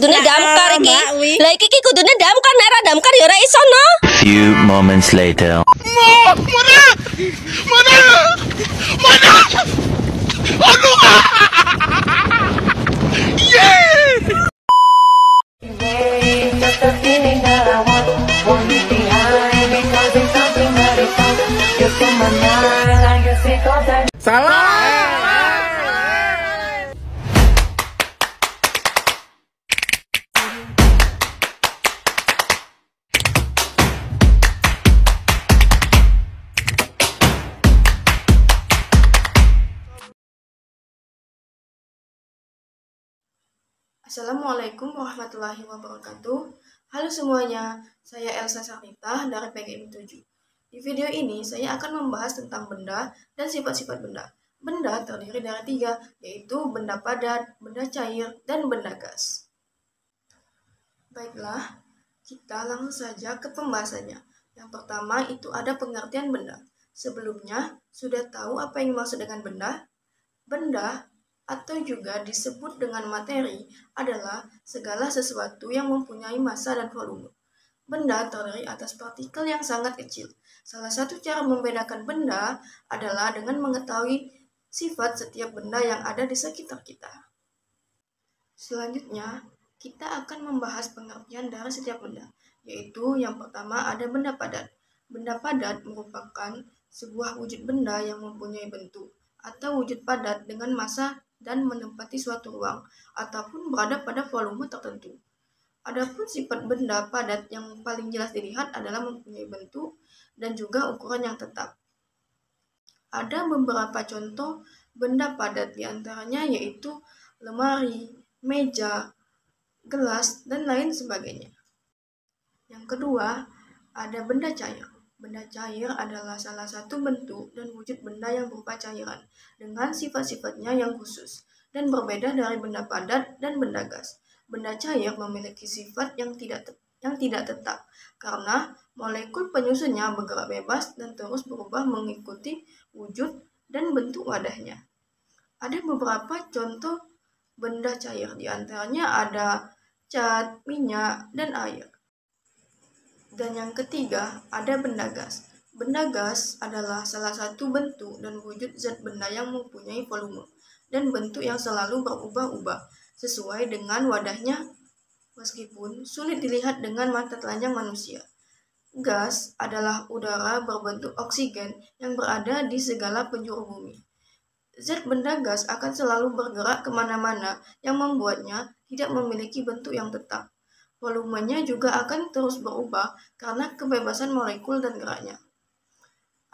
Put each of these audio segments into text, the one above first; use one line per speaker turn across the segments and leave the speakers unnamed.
kudune damkar iki. Lah iki kudune damkar, nek ora damkar ya ora iso no.
Few moments later.
Assalamualaikum warahmatullahi wabarakatuh. Halo semuanya, saya Elsa Sarnita dari PGM 7. Di video ini saya akan membahas tentang benda dan sifat-sifat benda. Benda terdiri dari 3, yaitu benda padat, benda cair, dan benda gas. Baiklah, kita langsung saja ke pembahasannya. Yang pertama itu ada pengertian benda. Sebelumnya, sudah tahu apa yang dimaksud dengan benda? Benda atau juga disebut dengan materi adalah segala sesuatu yang mempunyai massa dan volume. Benda terdiri atas partikel yang sangat kecil. Salah satu cara membedakan benda adalah dengan mengetahui sifat setiap benda yang ada di sekitar kita. Selanjutnya, kita akan membahas pengertian dari setiap benda, yaitu yang pertama ada benda padat. Benda padat merupakan sebuah wujud benda yang mempunyai bentuk atau wujud padat dengan massa dan menempati suatu ruang ataupun berada pada volume tertentu. Adapun sifat benda padat yang paling jelas dilihat adalah mempunyai bentuk dan juga ukuran yang tetap. Ada beberapa contoh benda padat, diantaranya yaitu lemari, meja, gelas, dan lain sebagainya. Yang kedua, ada benda cair. Benda cair adalah salah satu bentuk dan wujud benda yang berupa cairan dengan sifat-sifatnya yang khusus dan berbeda dari benda padat dan benda gas. Benda cair memiliki sifat yang tidak tetap karena molekul penyusunnya bergerak bebas dan terus berubah mengikuti wujud dan bentuk wadahnya. Ada beberapa contoh benda cair, diantaranya ada cat, minyak, dan air. Dan yang ketiga, ada benda gas. Benda gas adalah salah satu bentuk dan wujud zat benda yang mempunyai volume dan bentuk yang selalu berubah-ubah sesuai dengan wadahnya, meskipun sulit dilihat dengan mata telanjang manusia. Gas adalah udara berbentuk oksigen yang berada di segala penjuru bumi. Zat benda gas akan selalu bergerak kemana-mana yang membuatnya tidak memiliki bentuk yang tetap. Volumenya juga akan terus berubah karena kebebasan molekul dan geraknya.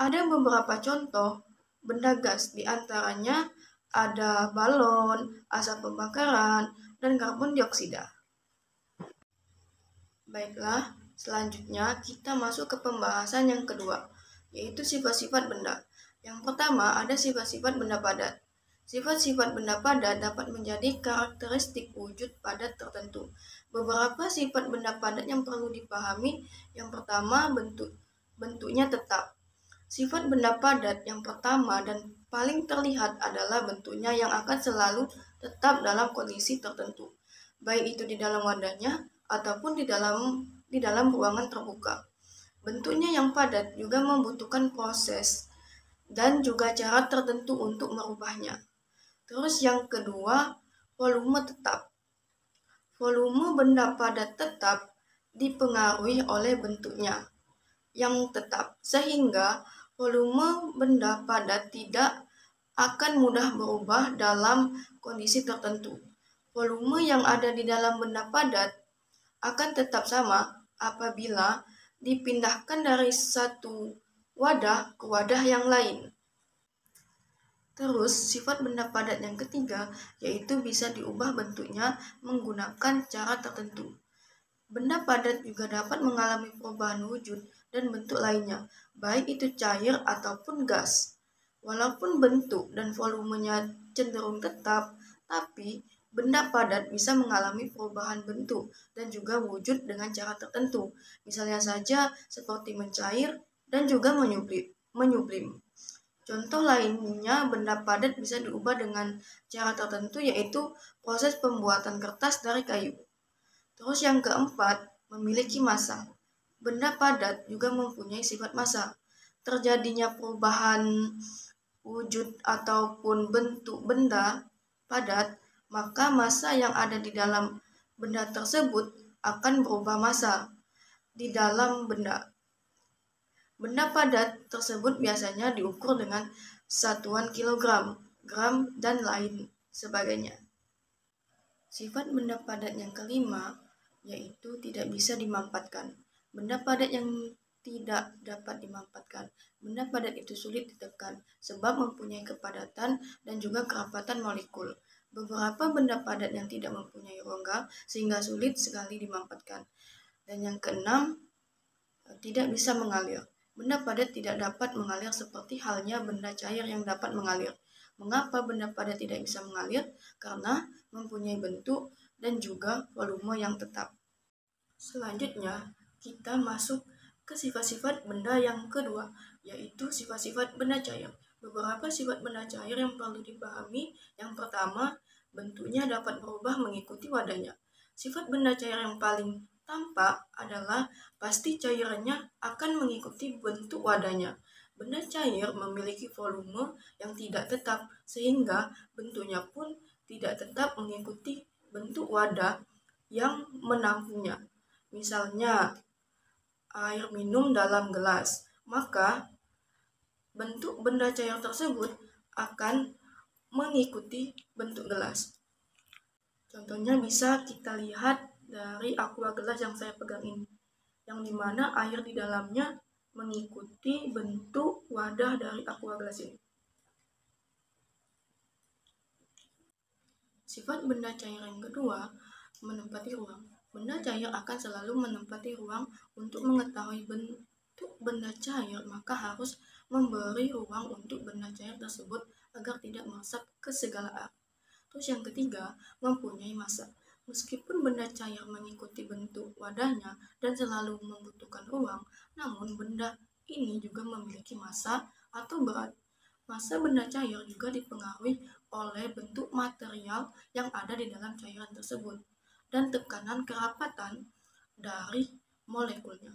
Ada beberapa contoh benda gas, diantaranya ada balon, asap pembakaran, dan karbon dioksida. Baiklah, selanjutnya kita masuk ke pembahasan yang kedua, yaitu sifat-sifat benda. Yang pertama ada sifat-sifat benda padat. Sifat-sifat benda padat dapat menjadi karakteristik wujud padat tertentu. Beberapa sifat benda padat yang perlu dipahami. Yang pertama, bentuknya tetap. Sifat benda padat yang pertama dan paling terlihat adalah bentuknya yang akan selalu tetap dalam kondisi tertentu, baik itu di dalam wadahnya ataupun di dalam ruangan terbuka. Bentuknya yang padat juga membutuhkan proses dan juga cara tertentu untuk merubahnya. Terus yang kedua, volume tetap. Volume benda padat tetap dipengaruhi oleh bentuknya yang tetap, sehingga volume benda padat tidak akan mudah berubah dalam kondisi tertentu. Volume yang ada di dalam benda padat akan tetap sama apabila dipindahkan dari satu wadah ke wadah yang lain. Terus, sifat benda padat yang ketiga yaitu bisa diubah bentuknya menggunakan cara tertentu. Benda padat juga dapat mengalami perubahan wujud dan bentuk lainnya, baik itu cair ataupun gas. Walaupun bentuk dan volumenya cenderung tetap, tapi benda padat bisa mengalami perubahan bentuk dan juga wujud dengan cara tertentu. Misalnya saja seperti mencair dan juga menyublim. Contoh lainnya, benda padat bisa diubah dengan cara tertentu, yaitu proses pembuatan kertas dari kayu. Terus yang keempat, memiliki massa. Benda padat juga mempunyai sifat massa. Terjadinya perubahan wujud ataupun bentuk benda padat, maka massa yang ada di dalam benda tersebut akan berubah massa di dalam benda. Benda padat tersebut biasanya diukur dengan satuan kilogram, gram, dan lain sebagainya. Sifat benda padat yang kelima yaitu tidak bisa dimampatkan. Benda padat yang tidak dapat dimampatkan. Benda padat itu sulit ditekan sebab mempunyai kepadatan dan juga kerapatan molekul. Beberapa benda padat yang tidak mempunyai rongga sehingga sulit sekali dimampatkan. Dan yang keenam, tidak bisa mengalir. Benda padat tidak dapat mengalir seperti halnya benda cair yang dapat mengalir. Mengapa benda padat tidak bisa mengalir? Karena mempunyai bentuk dan juga volume yang tetap. Selanjutnya, kita masuk ke sifat-sifat benda yang kedua, yaitu sifat-sifat benda cair. Beberapa sifat benda cair yang perlu dipahami. Yang pertama, bentuknya dapat berubah mengikuti wadahnya. Sifat benda cair yang paling tampak adalah pasti cairannya akan mengikuti bentuk wadahnya. Benda cair memiliki volume yang tidak tetap, sehingga bentuknya pun tidak tetap mengikuti bentuk wadah yang menampungnya. Misalnya, air minum dalam gelas, maka bentuk benda cair tersebut akan mengikuti bentuk gelas. Contohnya bisa kita lihat dari aqua gelas yang saya pegang ini, yang dimana air di dalamnya mengikuti bentuk wadah dari aqua gelas ini. Sifat benda cair yang kedua, menempati ruang. Benda cair akan selalu menempati ruang. Untuk mengetahui bentuk benda cair, maka harus memberi ruang untuk benda cair tersebut agar tidak meresap ke segala arah. Terus yang ketiga, mempunyai massa. Meskipun benda cair mengikuti bentuk wadahnya dan selalu membutuhkan ruang, namun benda ini juga memiliki massa atau berat. Massa benda cair juga dipengaruhi oleh bentuk material yang ada di dalam cairan tersebut dan tekanan kerapatan dari molekulnya.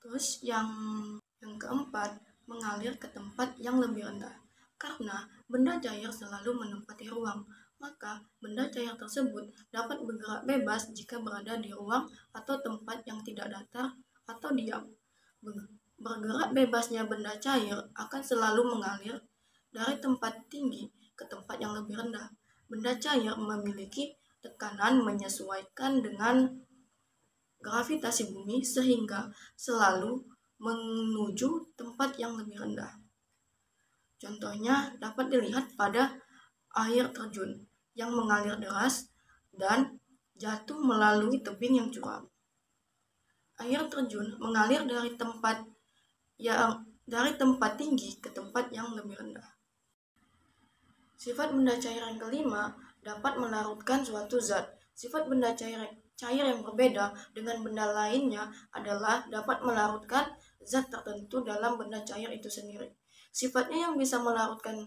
Terus yang keempat, mengalir ke tempat yang lebih rendah. Karena benda cair selalu menempati ruang, maka benda cair tersebut dapat bergerak bebas jika berada di ruang atau tempat yang tidak datar atau diam. Bergerak bebasnya benda cair akan selalu mengalir dari tempat tinggi ke tempat yang lebih rendah. Benda cair memiliki tekanan menyesuaikan dengan gravitasi bumi sehingga selalu menuju tempat yang lebih rendah. Contohnya dapat dilihat pada air terjun yang mengalir deras dan jatuh melalui tebing yang curam. Air terjun mengalir dari tempat tinggi ke tempat yang lebih rendah. Sifat benda cair yang kelima dapat melarutkan suatu zat. Sifat benda cair yang berbeda dengan benda lainnya adalah dapat melarutkan zat tertentu dalam benda cair itu sendiri. Sifatnya yang bisa melarutkan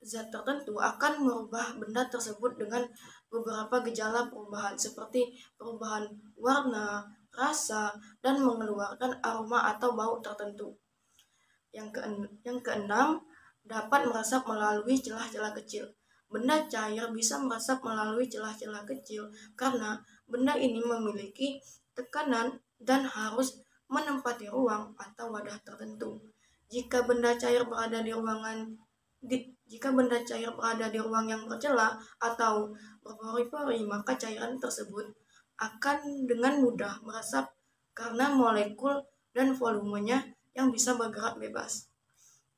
zat tertentu akan merubah benda tersebut dengan beberapa gejala perubahan seperti perubahan warna, rasa, dan mengeluarkan aroma atau bau tertentu. Yang keenam, dapat meresap melalui celah-celah kecil. Benda cair bisa meresap melalui celah-celah kecil karena benda ini memiliki tekanan dan harus menempati ruang atau wadah tertentu. Jika benda cair berada di ruang yang bercelah atau berpori-pori, maka cairan tersebut akan dengan mudah meresap karena molekul dan volumenya yang bisa bergerak bebas.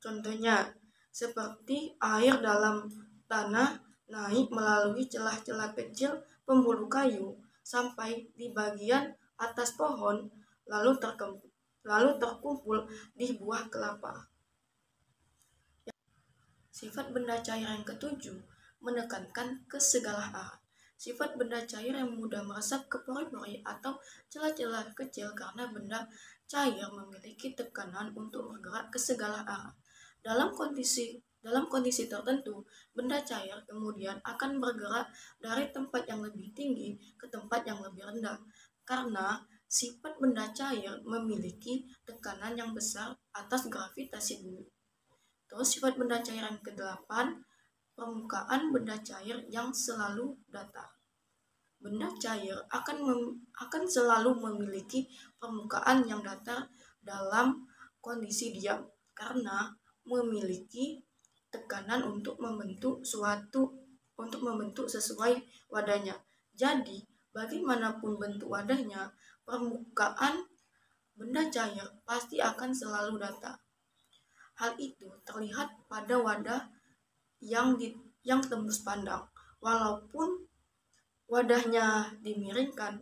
Contohnya, seperti air dalam tanah naik melalui celah-celah kecil pembuluh kayu sampai di bagian atas pohon, lalu terkumpul di buah kelapa. Sifat benda cair yang ketujuh, menekankan ke segala arah. Sifat benda cair yang mudah meresap ke pori-pori atau celah-celah kecil karena benda cair memiliki tekanan untuk bergerak ke segala arah. Dalam kondisi tertentu, benda cair kemudian akan bergerak dari tempat yang lebih tinggi ke tempat tempat yang lebih rendah, karena sifat benda cair memiliki tekanan yang besar atas gravitasi bumi. Terus sifat benda cair yang ke-8, permukaan benda cair yang selalu datar. Benda cair akan selalu memiliki permukaan yang datar dalam kondisi diam karena memiliki tekanan untuk membentuk sesuai wadahnya. Jadi, bagaimanapun bentuk wadahnya, permukaan benda cair pasti akan selalu datar. Hal itu terlihat pada wadah yang tembus pandang. Walaupun wadahnya dimiringkan,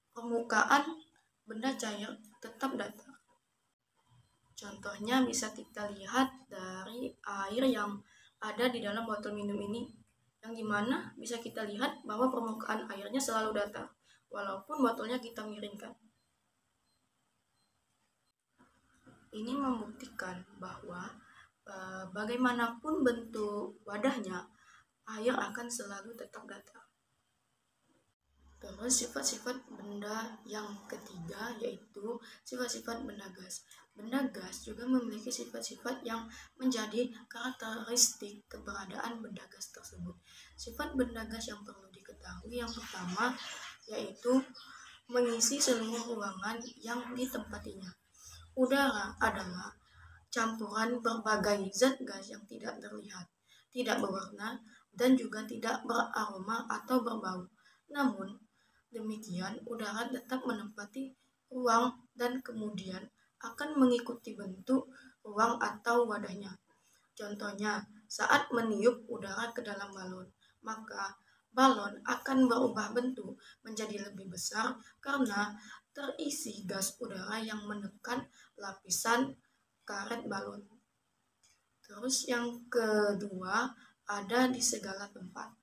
permukaan benda cair tetap datar. Contohnya bisa kita lihat dari air yang ada di dalam botol minum ini, yang dimana bisa kita lihat bahwa permukaan airnya selalu datar, walaupun botolnya kita miringkan. Ini membuktikan bahwa bagaimanapun bentuk wadahnya, air akan selalu tetap datar. Terus sifat-sifat benda yang ketiga yaitu sifat-sifat benda gas. Benda gas juga memiliki sifat-sifat yang menjadi karakteristik keberadaan benda gas tersebut. Sifat benda gas yang perlu diketahui yang pertama yaitu mengisi seluruh ruangan yang ditempatinya. Udara adalah campuran berbagai zat gas yang tidak terlihat, tidak berwarna, dan juga tidak beraroma atau berbau. Namun, demikian, udara tetap menempati ruang dan kemudian akan mengikuti bentuk ruang atau wadahnya. Contohnya, saat meniup udara ke dalam balon, maka balon akan berubah bentuk menjadi lebih besar karena terisi gas udara yang menekan lapisan karet balon. Terus yang kedua, ada di segala tempat.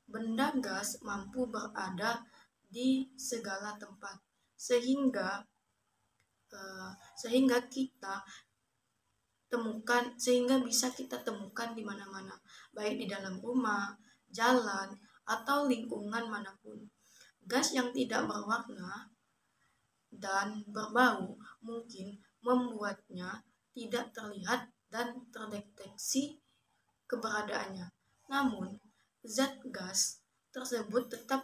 Benda gas mampu berada di segala tempat sehingga bisa kita temukan di mana-mana, baik di dalam rumah, jalan, atau lingkungan manapun. Gas yang tidak berwarna dan berbau mungkin membuatnya tidak terlihat dan terdeteksi keberadaannya. Namun, zat gas tersebut tetap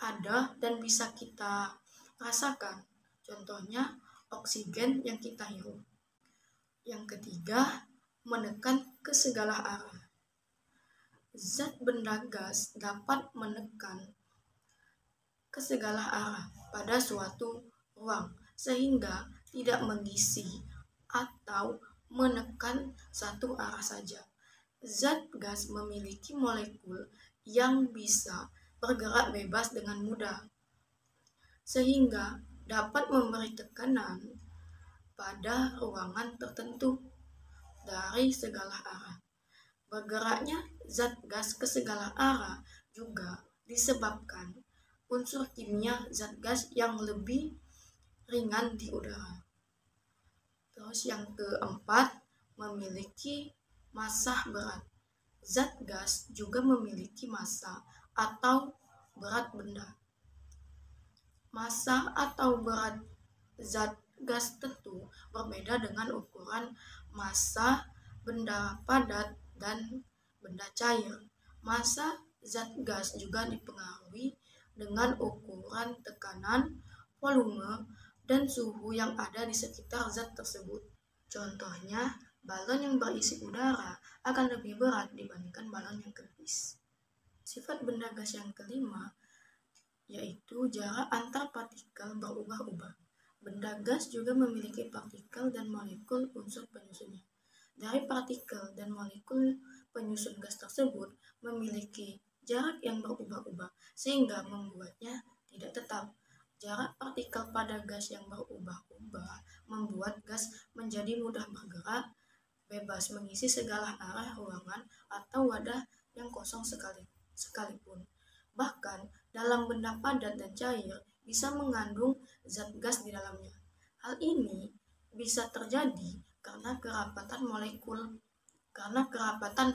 ada dan bisa kita rasakan. Contohnya, oksigen yang kita hirup. Yang ketiga, menekan ke segala arah. Zat benda gas dapat menekan ke segala arah pada suatu ruang, sehingga tidak mengisi atau menekan satu arah saja. Zat gas memiliki molekul yang bisa bergerak bebas dengan mudah, sehingga dapat memberi tekanan pada ruangan tertentu dari segala arah. Bergeraknya zat gas ke segala arah juga disebabkan unsur kimia zat gas yang lebih ringan di udara. Terus yang keempat, memiliki massa berat. Zat gas juga memiliki massa atau berat benda. Massa atau berat zat gas tentu berbeda dengan ukuran massa benda padat dan benda cair. Massa zat gas juga dipengaruhi dengan ukuran tekanan, volume, dan suhu yang ada di sekitar zat tersebut. Contohnya, balon yang berisi udara akan lebih berat dibandingkan balon yang kempis. Sifat benda gas yang kelima yaitu jarak antar partikel berubah-ubah. Benda gas juga memiliki partikel dan molekul unsur penyusunnya. Dari partikel dan molekul penyusun gas tersebut memiliki jarak yang berubah-ubah sehingga membuatnya tidak tetap. Jarak partikel pada gas yang berubah-ubah membuat gas menjadi mudah bergerak, bebas mengisi segala arah ruangan atau wadah yang kosong sekalipun. Bahkan dalam benda padat dan cair bisa mengandung zat gas di dalamnya. Hal ini bisa terjadi karena kerapatan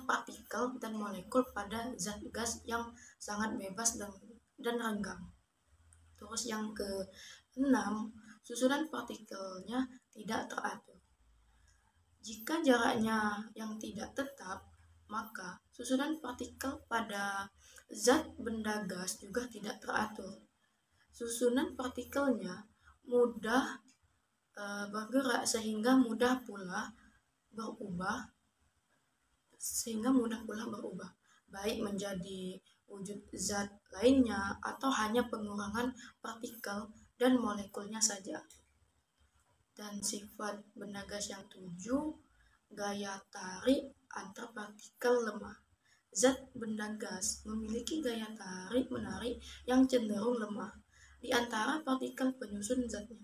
partikel dan molekul pada zat gas yang sangat bebas dan renggang. Terus yang keenam, susunan partikelnya tidak teratur. Jika jaraknya yang tidak tetap, maka susunan partikel pada zat benda gas juga tidak teratur. Susunan partikelnya mudah bergerak sehingga mudah pula berubah, baik menjadi wujud zat lainnya atau hanya pengurangan partikel dan molekulnya saja. Dan sifat benda gas yang 7, gaya tarik antar partikel lemah. Zat benda gas memiliki gaya tarik-menarik yang cenderung lemah di antara partikel penyusun zatnya.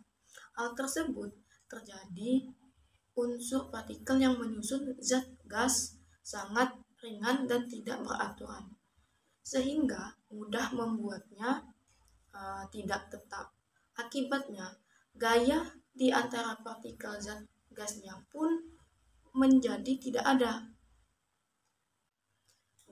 Hal tersebut terjadi unsur partikel yang menyusun zat gas sangat ringan dan tidak beraturan, sehingga mudah membuatnya tidak tetap. Akibatnya, gaya di antara partikel zat gasnya pun menjadi tidak ada.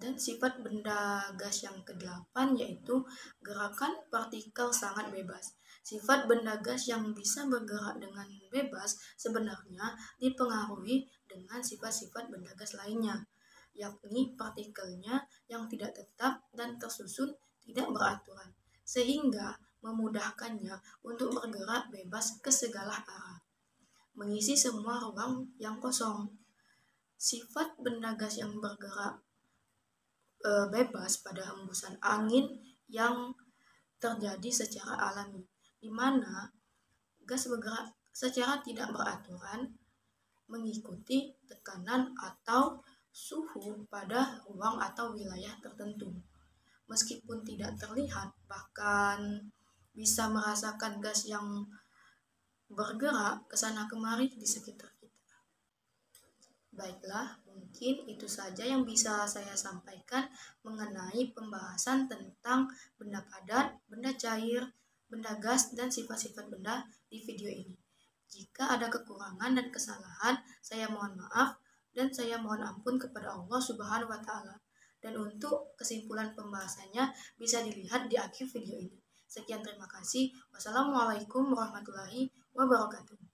Dan sifat benda gas yang ke-8 yaitu gerakan partikel sangat bebas. Sifat benda gas yang bisa bergerak dengan bebas sebenarnya dipengaruhi dengan sifat-sifat benda gas lainnya, yakni partikelnya yang tidak tetap dan tersusun tidak beraturan, sehingga memudahkannya untuk bergerak bebas ke segala arah, mengisi semua ruang yang kosong. Sifat benda gas yang bergerak bebas pada hembusan angin yang terjadi secara alami, di mana gas bergerak secara tidak beraturan mengikuti tekanan atau suhu pada ruang atau wilayah tertentu. Meskipun tidak terlihat, bahkan bisa merasakan gas yang bergerak ke sana kemari di sekitar kita. Baiklah, mungkin itu saja yang bisa saya sampaikan mengenai pembahasan tentang benda padat, benda cair, benda gas, dan sifat-sifat benda di video ini. Jika ada kekurangan dan kesalahan, saya mohon maaf dan saya mohon ampun kepada Allah Subhanahu wa Ta'ala. Dan untuk kesimpulan pembahasannya bisa dilihat di akhir video ini. Sekian, terima kasih. Wassalamualaikum warahmatullahi wabarakatuh.